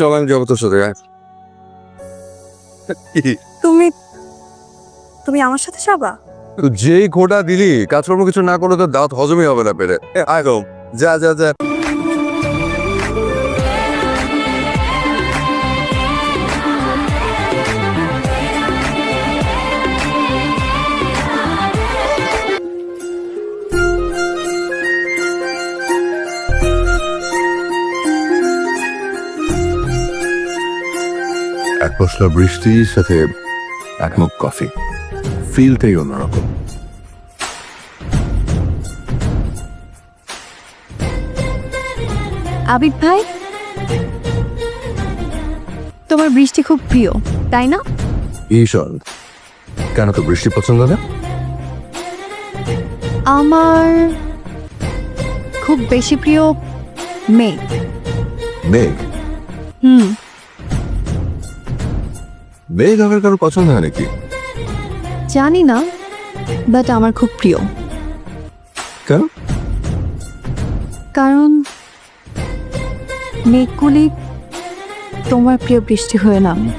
চল আমি যাবো তোর সাথে। তুমি তুমি আমার সাথে যাবা? যেই খোটা দিলি, কাজকর্ম কিছু না করলে তো দাঁত হজমই হবে না পেরে। আয় হোম, যা যা যা। এক পশলা বৃষ্টির সাথে এক মগ কফি, ফিলটাই অন্যরকম। আবিদ ভাই, তোমার বৃষ্টি খুব প্রিয় তাই না? ঈশান, কেন তো বৃষ্টি পছন্দ না? আমার খুব বেশি প্রিয় মেঘ। মেঘ? মেঘ আবার কারো পছন্দ হয় নাকি? জানি না, বাট আমার খুব প্রিয়। কেন? কারণ মেঘগুলি তোমার প্রিয় বৃষ্টি হয়ে নামে।